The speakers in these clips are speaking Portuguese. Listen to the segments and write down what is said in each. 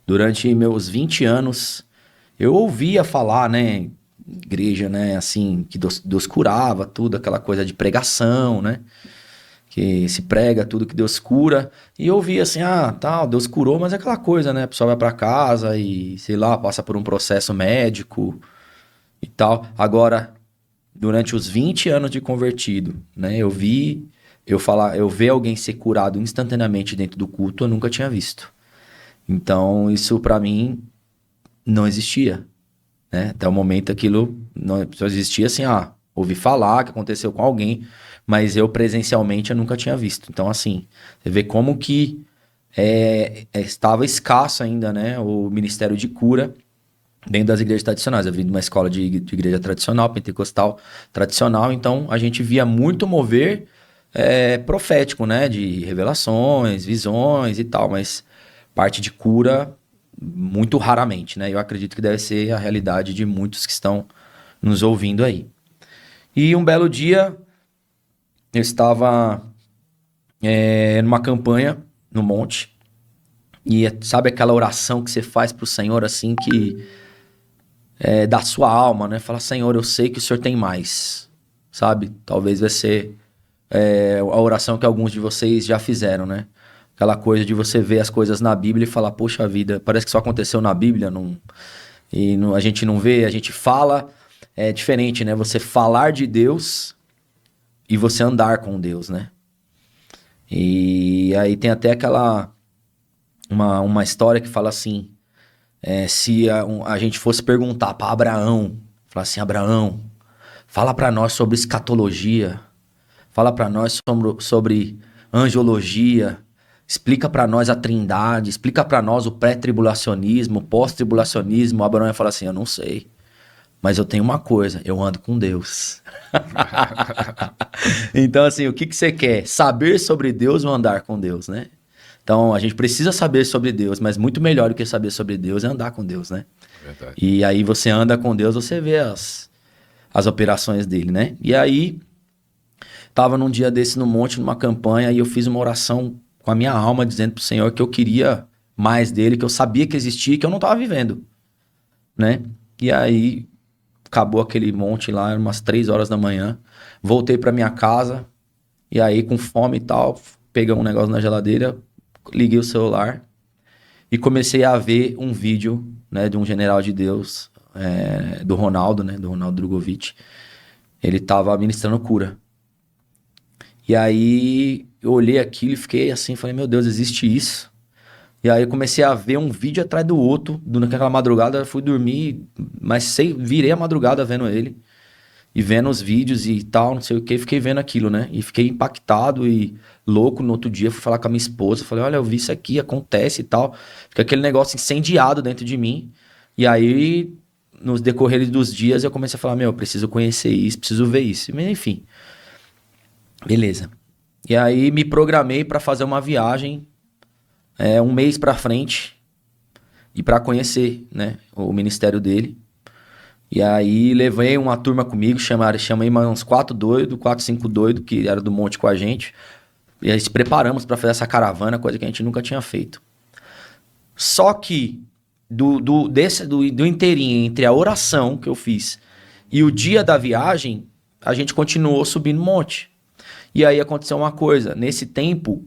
Durante meus 20 anos, eu ouvia falar, né? Igreja, né? Assim, que Deus curava, tudo, aquela coisa de pregação, né? Que se prega tudo que Deus cura. E eu ouvia assim, tal, Deus curou, mas é aquela coisa, né? A pessoa vai pra casa e, sei lá, passa por um processo médico e tal. Agora, durante os 20 anos de convertido, né? Eu ver alguém ser curado instantaneamente dentro do culto, eu nunca tinha visto. Então, isso pra mim não existia, né? Até o momento aquilo não só existia assim, ouvi falar que aconteceu com alguém, mas eu presencialmente eu nunca tinha visto. Então, assim, você vê como que estava escasso ainda, né? O ministério de cura dentro das igrejas tradicionais. Eu vim de uma escola de igreja tradicional, pentecostal tradicional, então a gente via muito mover profético, né? De revelações, visões e tal, mas parte de cura muito raramente, né? Eu acredito que deve ser a realidade de muitos que estão nos ouvindo aí. E um belo dia eu estava numa campanha no monte e sabe aquela oração que você faz pro Senhor assim que da sua alma, né? Fala, Senhor, eu sei que o Senhor tem mais, sabe? Talvez vai ser a oração que alguns de vocês já fizeram, né? Aquela coisa de você ver as coisas na Bíblia e falar, poxa vida, parece que só aconteceu na Bíblia, a gente não vê, a gente fala, é diferente, né? Você falar de Deus e você andar com Deus, né? E aí tem até uma história que fala assim, se a gente fosse perguntar para Abraão, falar assim, Abraão, fala para nós sobre escatologia, fala para nós sobre angiologia, explica para nós a trindade, explica para nós o pré-tribulacionismo, o pós-tribulacionismo. Abraão ia falar assim, eu não sei, mas eu tenho uma coisa, eu ando com Deus. Então, assim, o que que você quer? Saber sobre Deus ou andar com Deus, né? Então, a gente precisa saber sobre Deus, mas muito melhor do que saber sobre Deus é andar com Deus, né? Verdade. E aí você anda com Deus, você vê as operações dele, né? E aí, tava num dia desse no monte, numa campanha, e eu fiz uma oração com a minha alma, dizendo pro Senhor que eu queria mais dele, que eu sabia que existia e que eu não tava vivendo, né? E aí, acabou aquele monte lá, eram umas 3 horas da manhã. Voltei pra minha casa, e aí, com fome e tal, peguei um negócio na geladeira, liguei o celular e comecei a ver um vídeo, né, de um general de Deus, do Ronaldo, né, do Ronaldo Drogovic. Ele tava ministrando cura. E aí eu olhei aquilo e fiquei assim, falei, meu Deus, existe isso? E aí eu comecei a ver um vídeo atrás do outro, durante aquela madrugada, eu fui dormir, mas virei a madrugada vendo ele. E vendo os vídeos e tal, não sei o que, fiquei vendo aquilo, né? E fiquei impactado e louco. No outro dia, fui falar com a minha esposa. Falei, olha, eu vi isso aqui, acontece e tal. Fica aquele negócio incendiado dentro de mim. E aí, nos decorreres dos dias, eu comecei a falar, meu, eu preciso conhecer isso, preciso ver isso. Mas enfim, beleza. E aí, me programei para fazer uma viagem um mês para frente e para conhecer, né, o ministério dele. E aí levei uma turma comigo, chamei mais uns 4, 5 doidos, que era do monte com a gente. E aí se preparamos para fazer essa caravana, coisa que a gente nunca tinha feito. Só que do inteirinho, entre a oração que eu fiz e o dia da viagem, a gente continuou subindo o monte. E aí aconteceu uma coisa, nesse tempo,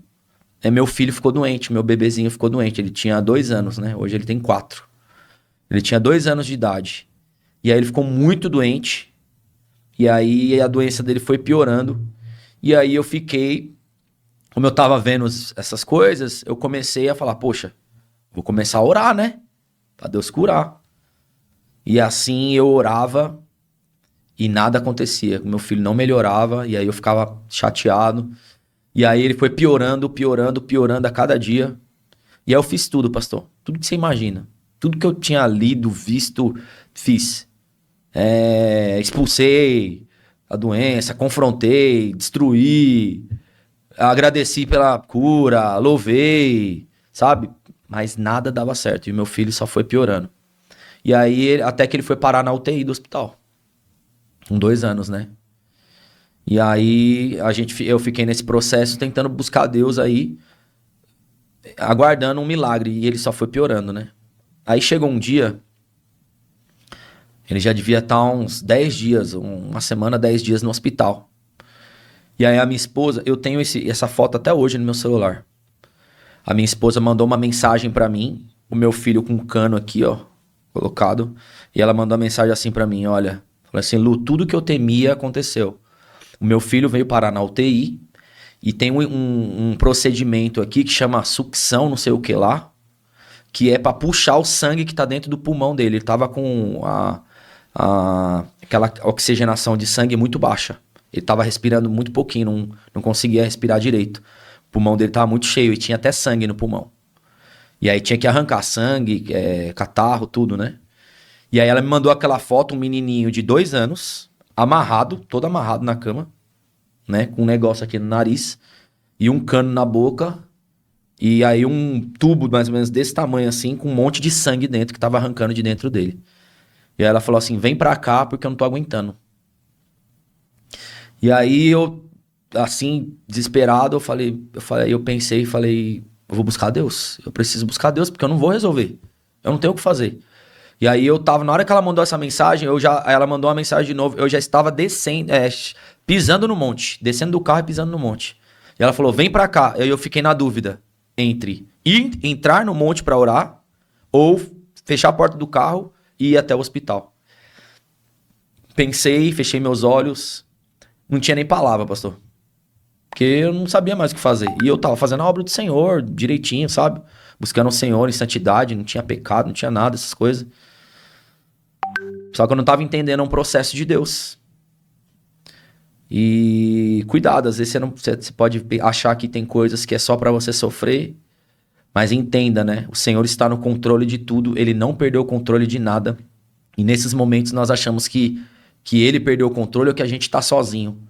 meu filho ficou doente, meu bebezinho ficou doente. Ele tinha 2 anos, né? Hoje ele tem 4. Ele tinha 2 anos de idade. E aí ele ficou muito doente. E aí a doença dele foi piorando. E aí eu fiquei, como eu tava vendo essas coisas, eu comecei a falar, poxa, vou começar a orar, né? Pra Deus curar. E assim eu orava e nada acontecia. Meu filho não melhorava e aí eu ficava chateado. E aí ele foi piorando, piorando, piorando a cada dia. E aí eu fiz tudo, pastor. Tudo que você imagina. Tudo que eu tinha lido, visto, fiz. Expulsei a doença, confrontei, destruí, agradeci pela cura, louvei, sabe? Mas nada dava certo e meu filho só foi piorando. E aí, até que ele foi parar na UTI do hospital, com 2 anos, né? E aí, eu fiquei nesse processo tentando buscar Deus aí, aguardando um milagre, e ele só foi piorando, né? Aí chegou um dia, ele já devia estar uns 10 dias, uma semana, 10 dias no hospital. E aí a minha esposa, eu tenho essa foto até hoje no meu celular. A minha esposa mandou uma mensagem pra mim, o meu filho com um cano aqui, ó, colocado. E ela mandou uma mensagem assim pra mim, olha. Falou assim, Lu, tudo que eu temia aconteceu. O meu filho veio parar na UTI e tem um procedimento aqui que chama sucção, não sei o que lá, que é pra puxar o sangue que tá dentro do pulmão dele. Ele tava com aquela oxigenação de sangue muito baixa. Ele tava respirando muito pouquinho, não conseguia respirar direito. O pulmão dele tava muito cheio e tinha até sangue no pulmão. E aí tinha que arrancar sangue, catarro, tudo, né? E aí ela me mandou aquela foto, um menininho de 2 anos, amarrado, todo amarrado na cama, né? Com um negócio aqui no nariz e um cano na boca. E aí um tubo mais ou menos desse tamanho assim, com um monte de sangue dentro que tava arrancando de dentro dele. E aí ela falou assim, vem pra cá porque eu não tô aguentando. E aí eu, assim, desesperado, eu pensei e falei, eu vou buscar Deus. Eu preciso buscar Deus porque eu não vou resolver. Eu não tenho o que fazer. E aí eu tava, na hora que ela mandou essa mensagem, ela mandou uma mensagem de novo, eu já estava descendo, pisando no monte, descendo do carro e pisando no monte. E ela falou, vem pra cá. Aí eu fiquei na dúvida entre entrar no monte pra orar ou fechar a porta do carro e ir até o hospital. Pensei, fechei meus olhos, não tinha nem palavra, pastor. Porque eu não sabia mais o que fazer. E eu tava fazendo a obra do Senhor direitinho, sabe? Buscando o Senhor em santidade, não tinha pecado, não tinha nada, essas coisas. Só que eu não tava entendendo um processo de Deus. E cuidado, às vezes você pode achar que tem coisas que é só pra você sofrer, mas entenda, né? O Senhor está no controle de tudo, Ele não perdeu o controle de nada. E nesses momentos nós achamos que Ele perdeu o controle ou que a gente tá sozinho.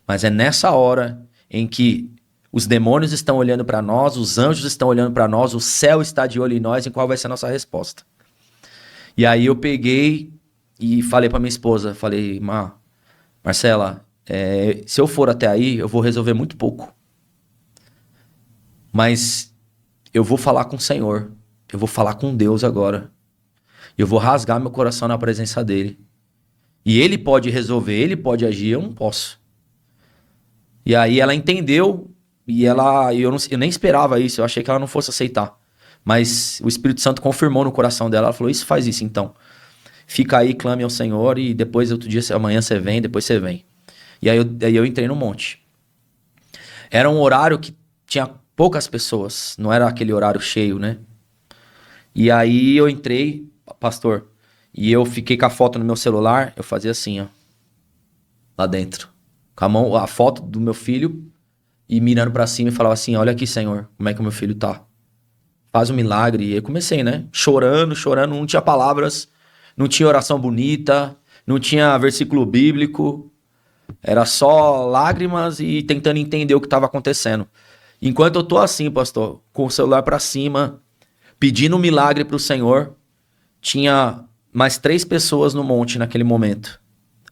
Mas é nessa hora em que os demônios estão olhando pra nós, os anjos estão olhando pra nós, o céu está de olho em nós, em qual vai ser a nossa resposta. E aí eu peguei e falei pra minha esposa, falei, Marcela, se eu for até aí, eu vou resolver muito pouco. Mas eu vou falar com o Senhor, eu vou falar com Deus agora. Eu vou rasgar meu coração na presença dele. E ele pode resolver, ele pode agir, eu não posso. E aí ela entendeu e eu nem esperava isso, eu achei que ela não fosse aceitar. Mas o Espírito Santo confirmou no coração dela, ela falou, faz isso então. Fica aí, clame ao Senhor e depois outro dia, amanhã você vem, depois você vem. E aí eu entrei no monte. Era um horário que tinha poucas pessoas, não era aquele horário cheio, né? E aí eu entrei, pastor, e eu fiquei com a foto no meu celular, eu fazia assim, ó, lá dentro. Com a mão, a foto do meu filho e mirando pra cima e falava assim, olha aqui, Senhor, como é que o meu filho tá. Faz um milagre. E eu comecei, né? Chorando, não tinha palavras, não tinha oração bonita, não tinha versículo bíblico. Era só lágrimas e tentando entender o que estava acontecendo. Enquanto eu tô assim, pastor, com o celular pra cima, pedindo um milagre pro Senhor, tinha mais 3 pessoas no monte naquele momento.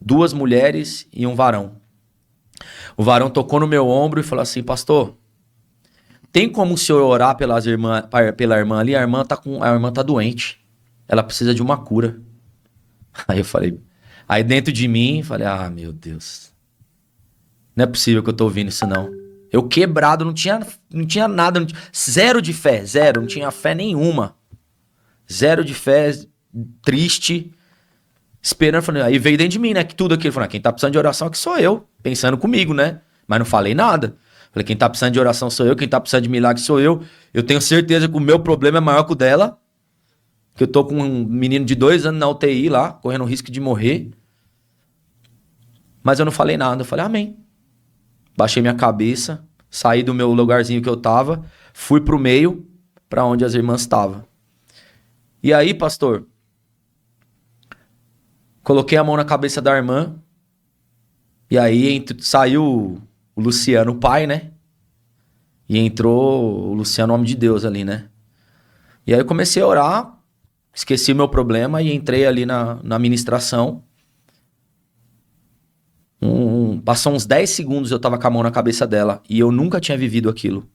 2 mulheres e um varão. O varão tocou no meu ombro e falou assim, pastor, tem como o senhor orar pela irmã ali? A irmã tá doente. Ela precisa de uma cura. Aí eu falei, aí dentro de mim, falei, meu Deus. Não é possível que eu tô ouvindo isso não. Eu quebrado, não tinha nada, zero de fé, zero, não tinha fé nenhuma. Zero de fé, triste, esperando, falei, aí veio dentro de mim, né, que tudo aquilo, falei, quem tá precisando de oração aqui sou eu, pensando comigo, né, mas não falei nada. Falei, quem tá precisando de oração sou eu, quem tá precisando de milagre sou eu. Eu tenho certeza que o meu problema é maior que o dela, que eu tô com um menino de 2 anos na UTI lá, correndo o risco de morrer. Mas eu não falei nada, eu falei, amém. Baixei minha cabeça, saí do meu lugarzinho que eu tava, fui pro meio, pra onde as irmãs estavam. E aí, pastor, coloquei a mão na cabeça da irmã, e aí saiu o Luciano, o pai, né? E entrou o Luciano, homem de Deus ali, né? E aí eu comecei a orar, esqueci o meu problema e entrei ali na ministração. Passou uns 10 segundos, eu tava com a mão na cabeça dela e eu nunca tinha vivido aquilo.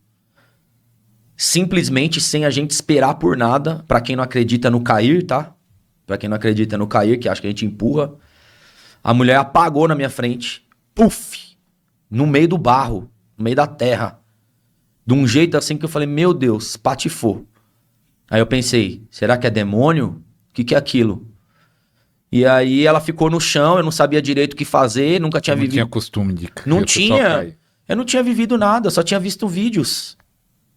simplesmente sem a gente esperar por nada, pra quem não acredita no cair, tá? Pra quem não acredita no cair, que acha que a gente empurra, a mulher apagou na minha frente, puf, no meio do barro, no meio da terra, de um jeito assim que eu falei, meu Deus, patifou. Aí eu pensei, será que é demônio? O que é aquilo? E aí ela ficou no chão, eu não sabia direito o que fazer, nunca tinha vivido. Não tinha costume de Não ver o pessoal tinha. cair. Eu não tinha vivido nada, só tinha visto vídeos.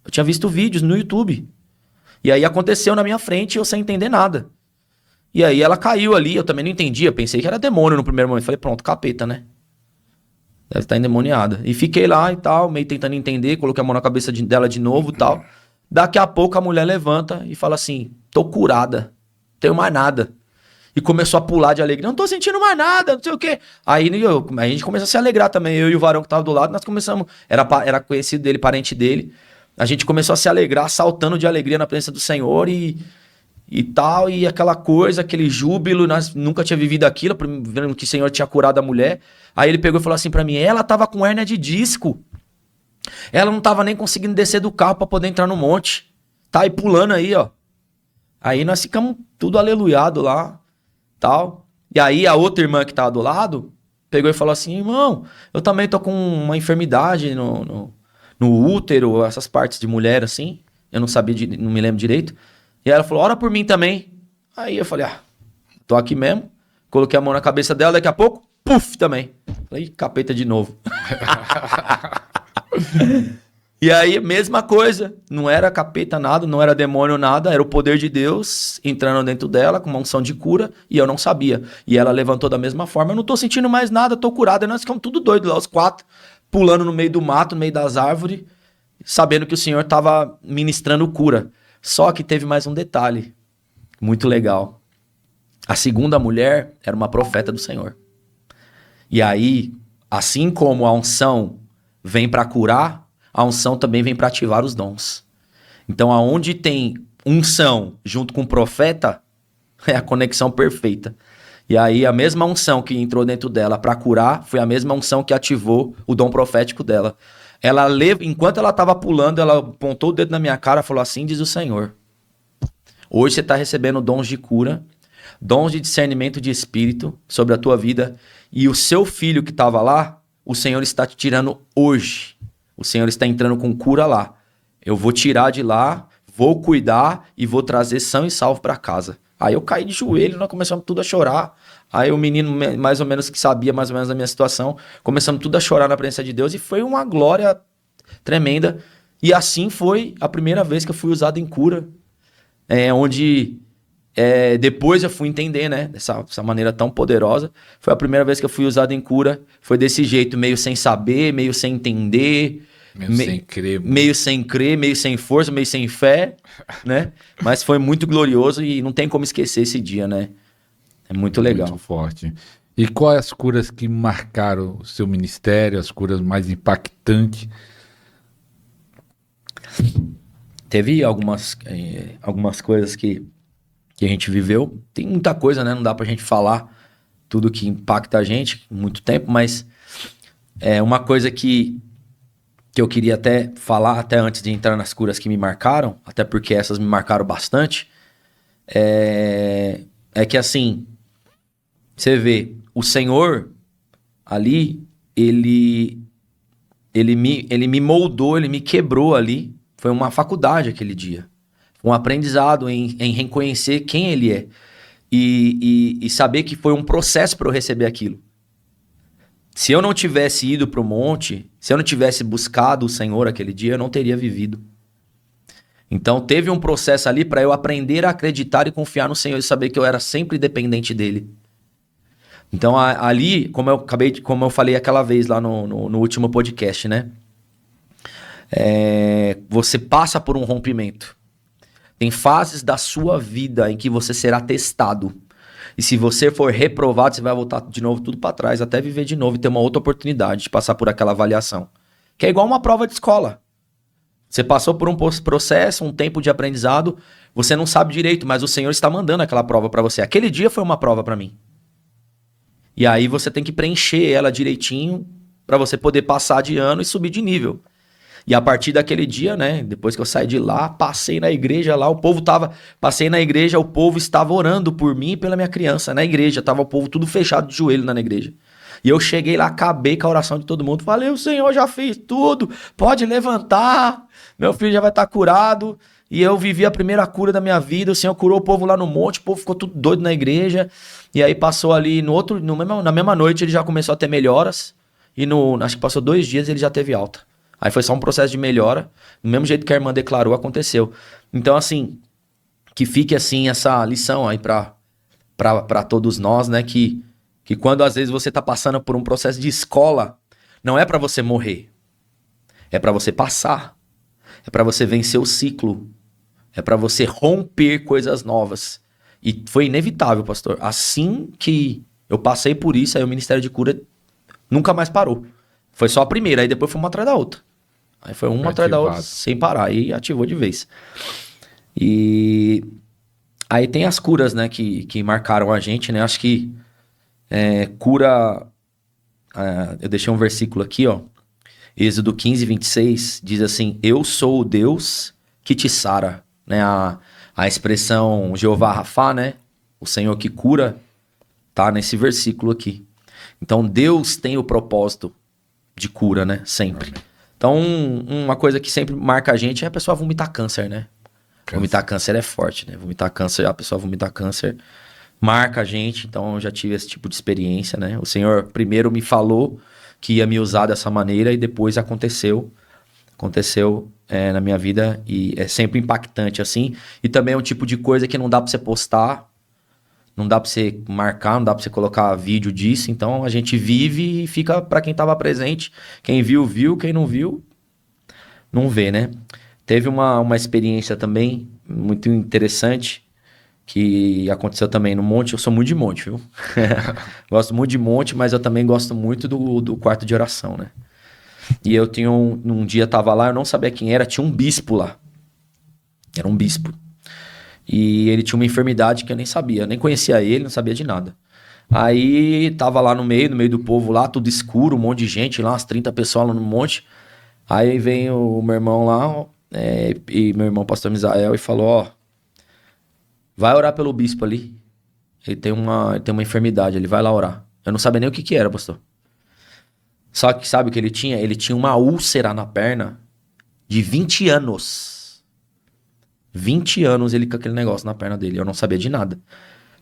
Eu tinha visto vídeos no YouTube. E aí aconteceu na minha frente, eu sem entender nada. E aí ela caiu ali, eu também não entendia, pensei que era demônio no primeiro momento. Falei, pronto, capeta, né? Deve estar endemoniada. E fiquei lá e tal, meio tentando entender, coloquei a mão na cabeça dela de novo e tal. Daqui a pouco a mulher levanta e fala assim, tô curada, não tenho mais nada. E começou a pular de alegria. Não tô sentindo mais nada, não sei o quê. Aí a gente começou a se alegrar também. Eu e o varão que tava do lado, nós começamos... Era conhecido dele, parente dele. A gente começou a se alegrar, saltando de alegria na presença do Senhor e tal. E aquela coisa, aquele júbilo. Nós nunca tinha vivido aquilo, vendo que o Senhor tinha curado a mulher. Aí ele pegou e falou assim pra mim, ela tava com hérnia de disco. Ela não tava nem conseguindo descer do carro pra poder entrar no monte. Tá aí pulando aí, ó. Aí nós ficamos tudo aleluiado lá. Tal. E aí a outra irmã que tava do lado pegou e falou assim, irmão, eu também tô com uma enfermidade no útero, essas partes de mulher assim, eu não sabia, não me lembro direito. E ela falou, ora por mim também. Aí eu falei, tô aqui mesmo, coloquei a mão na cabeça dela, daqui a pouco, puf, também. Falei, capeta de novo. E aí, mesma coisa, não era capeta nada, não era demônio nada, era o poder de Deus entrando dentro dela com uma unção de cura e eu não sabia. E ela levantou da mesma forma, eu não tô sentindo mais nada, tô curado. E nós ficamos tudo doidos lá, os quatro, pulando no meio do mato, no meio das árvores, sabendo que o Senhor tava ministrando cura. Só que teve mais um detalhe, muito legal. A segunda mulher era uma profeta do Senhor. E aí, assim como a unção vem para curar, a unção também vem para ativar os dons. Então, aonde tem unção junto com o profeta, é a conexão perfeita. E aí, a mesma unção que entrou dentro dela para curar, foi a mesma unção que ativou o dom profético dela. Enquanto ela estava pulando, ela apontou o dedo na minha cara e falou assim, diz o Senhor. Hoje você está recebendo dons de cura, dons de discernimento de espírito sobre a tua vida. E o seu filho que estava lá, o Senhor está te tirando hoje. O Senhor está entrando com cura lá. Eu vou tirar de lá, vou cuidar e vou trazer são e salvo para casa. Aí eu caí de joelho, nós começamos tudo a chorar. Aí o menino, mais ou menos que sabia mais ou menos da minha situação, começamos tudo a chorar na presença de Deus e foi uma glória tremenda. E assim foi a primeira vez que eu fui usado em cura. Depois eu fui entender, né? Dessa maneira tão poderosa. Foi a primeira vez que eu fui usado em cura. Foi desse jeito, meio sem saber, meio sem entender. Sem crer. Meio sem crer, meio sem força, meio sem fé, né? Mas foi muito glorioso e não tem como esquecer esse dia, né? É muito legal. Muito forte. E quais as curas que marcaram o seu ministério, as curas mais impactantes? Teve algumas coisas que a gente viveu. Tem muita coisa, né? Não dá pra gente falar tudo que impacta a gente muito tempo, mas uma coisa que eu queria até falar, até antes de entrar nas curas que me marcaram, até porque essas me marcaram bastante, é que assim, você vê, o Senhor ali, ele me moldou, ele me quebrou ali. Foi uma faculdade aquele dia. Um aprendizado em reconhecer quem ele é. E saber que foi um processo para eu receber aquilo. Se eu não tivesse ido para o monte, se eu não tivesse buscado o Senhor aquele dia, eu não teria vivido. Então teve um processo ali para eu aprender a acreditar e confiar no Senhor e saber que eu era sempre dependente dele. Então ali, como eu falei aquela vez lá no último podcast, né? Você passa por um rompimento. Tem fases da sua vida em que você será testado. E se você for reprovado, você vai voltar de novo tudo para trás, até viver de novo e ter uma outra oportunidade de passar por aquela avaliação. Que é igual uma prova de escola. Você passou por um processo, um tempo de aprendizado, você não sabe direito, mas o Senhor está mandando aquela prova para você. Aquele dia foi uma prova para mim. E aí você tem que preencher ela direitinho para você poder passar de ano e subir de nível. E a partir daquele dia, né, depois que eu saí de lá, passei na igreja lá, passei na igreja, o povo estava orando por mim e pela minha criança, na igreja, tava o povo tudo fechado de joelho na igreja. E eu cheguei lá, acabei com a oração de todo mundo, falei, o Senhor já fez tudo, pode levantar, meu filho já vai estar curado. E eu vivi a primeira cura da minha vida, o Senhor curou o povo lá no monte, o povo ficou tudo doido na igreja. E aí passou ali, na mesma noite ele já começou a ter melhoras. E acho que passou 2 dias ele já teve alta. Aí foi só um processo de melhora. Do mesmo jeito que a irmã declarou, aconteceu. Então assim, que fique assim essa lição aí pra todos nós, né? Que quando às vezes você tá passando por um processo de escola, não é pra você morrer. É pra você passar. É pra você vencer o ciclo. É pra você romper coisas novas. E foi inevitável, pastor. Assim que eu passei por isso, aí o Ministério de Cura nunca mais parou. Foi só a primeira, aí depois foi uma atrás da outra. Aí foi uma atrás da outra sem parar. Aí ativou de vez. E aí tem as curas, né, que marcaram a gente, né? Acho que cura... eu deixei um versículo aqui, ó. Êxodo 15, 26, diz assim, eu sou o Deus que te sara, né? A expressão Jeová Rafá, né? O Senhor que cura, tá nesse versículo aqui. Então, Deus tem o propósito de cura, né? Sempre. Então, uma coisa que sempre marca a gente é a pessoa vomitar câncer, né? Vomitar câncer é forte, né? A pessoa vomitar câncer marca a gente. Então, eu já tive esse tipo de experiência, né? O Senhor primeiro me falou que ia me usar dessa maneira e depois aconteceu na minha vida e é sempre impactante assim, e também é um tipo de coisa que não dá pra você postar, não dá pra você marcar, não dá pra você colocar vídeo disso, então a gente vive e fica pra quem tava presente, quem viu, viu, quem não viu, não vê, né? Teve uma experiência também muito interessante que aconteceu também no monte. Eu sou muito de monte, viu? Gosto muito de monte, mas eu também gosto muito do quarto de oração, né? E eu tinha um dia tava lá, eu não sabia quem era, tinha um bispo lá. Era um bispo. E ele tinha uma enfermidade que eu nem sabia, eu nem conhecia ele, não sabia de nada. Aí tava lá no meio do povo lá, tudo escuro, um monte de gente lá, umas 30 pessoas lá no monte. Aí vem o meu irmão lá, e meu irmão pastor Misael, e falou, ó, vai orar pelo bispo ali. Ele tem uma enfermidade, ele vai lá orar. Eu não sabia nem o que era, pastor. Só que sabe o que ele tinha? Ele tinha uma úlcera na perna de 20 anos. 20 anos ele com aquele negócio na perna dele. Eu não sabia de nada.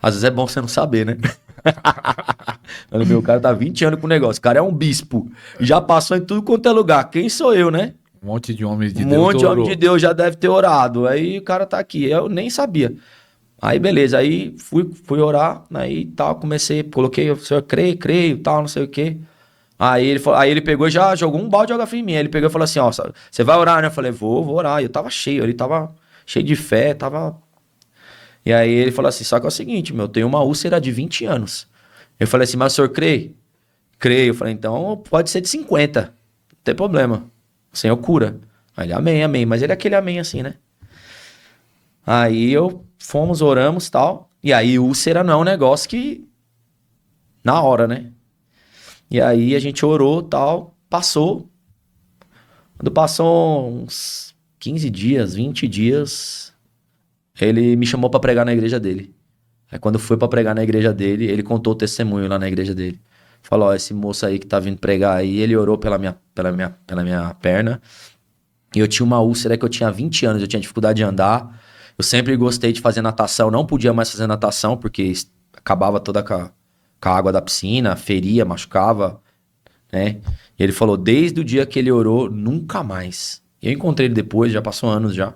Às vezes é bom você não saber, né? O cara tá 20 anos com o negócio. O cara é um bispo. Já passou em tudo quanto é lugar. Quem sou eu, né? Um monte de homens de Deus. Um monte de homem de Deus já deve ter orado. Aí o cara tá aqui. Eu nem sabia. Aí beleza, aí fui orar, aí tal, coloquei, o senhor creio, tal, não sei o quê. Aí ele pegou e já jogou um balde de água fria em mim. Aí ele pegou e falou assim, ó, você vai orar, né? Eu falei, vou orar. E eu tava cheio, ele tava cheio de fé, tava... E aí ele falou assim, só que é o seguinte, eu tenho uma úlcera de 20 anos. Eu falei assim, mas o senhor crê? Creio. Eu falei, então pode ser de 50, não tem problema. O Senhor cura. Aí ele, amém. Mas ele é aquele amém assim, né? Aí fomos, oramos e tal. E aí úlcera não é um negócio que... Na hora, né? E aí a gente orou e tal. Passou. Quando passou uns 15 dias, 20 dias, ele me chamou pra pregar na igreja dele. Aí quando foi pra pregar na igreja dele, ele contou o testemunho lá na igreja dele. Falou, ó, esse moço aí que tá vindo pregar aí, ele orou pela minha perna. E eu tinha uma úlcera que eu tinha 20 anos, eu tinha dificuldade de andar. Eu sempre gostei de fazer natação, não podia mais fazer natação, porque acabava toda com a água da piscina, feria, machucava, né? E ele falou, desde o dia que ele orou, nunca mais. Eu encontrei ele depois, já passou anos já. Ele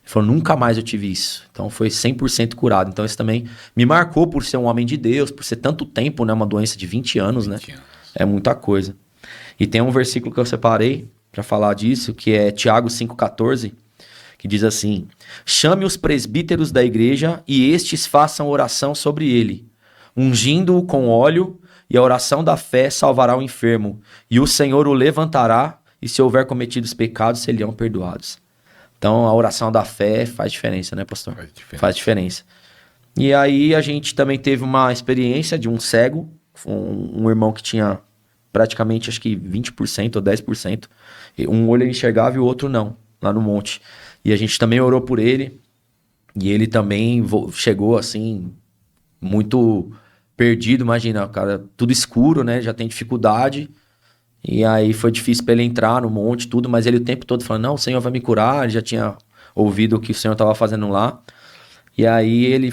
falou, nunca mais eu tive isso. Então foi 100% curado. Então isso também me marcou por ser um homem de Deus, por ser tanto tempo, né? Uma doença de 20 anos, 20 anos. É muita coisa. E tem um versículo que eu separei para falar disso, que é Tiago 5,14, que diz assim, chame os presbíteros da igreja e estes façam oração sobre ele, ungindo-o com óleo, e a oração da fé salvará o enfermo, e o Senhor o levantará, e se houver cometido os pecados, serão perdoados. Então a oração da fé faz diferença, né, pastor? Faz diferença. E aí a gente também teve uma experiência de um cego, um irmão que tinha praticamente, acho que 20% ou 10%. Um olho ele enxergava e o outro não, lá no monte. E a gente também orou por ele. E ele também chegou assim, muito perdido, imagina, cara, tudo escuro, né? Já tem dificuldade. E aí foi difícil para ele entrar no monte, tudo, mas ele o tempo todo falando, não, o Senhor vai me curar. Ele já tinha ouvido o que o Senhor estava fazendo lá. E aí ele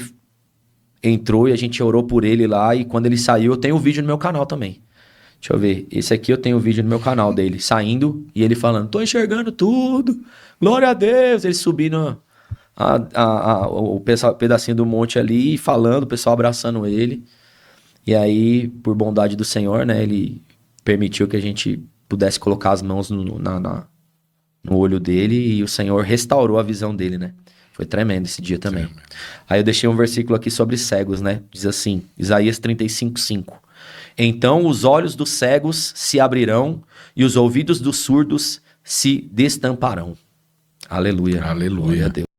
entrou e a gente orou por ele lá. E quando ele saiu, eu tenho um vídeo no meu canal também. Deixa eu ver. Esse aqui eu tenho um vídeo no meu canal dele, saindo e ele falando, tô enxergando tudo, glória a Deus. Ele subindo o pedacinho do monte ali e falando, o pessoal abraçando ele. E aí, por bondade do Senhor, né, ele permitiu que a gente pudesse colocar as mãos no olho dele e o Senhor restaurou a visão dele, né? Foi tremendo esse dia também. Tremendo. Aí eu deixei um versículo aqui sobre cegos, né? Diz assim, Isaías 35:5. Então os olhos dos cegos se abrirão e os ouvidos dos surdos se destamparão. Aleluia. Aleluia. Glória a Deus.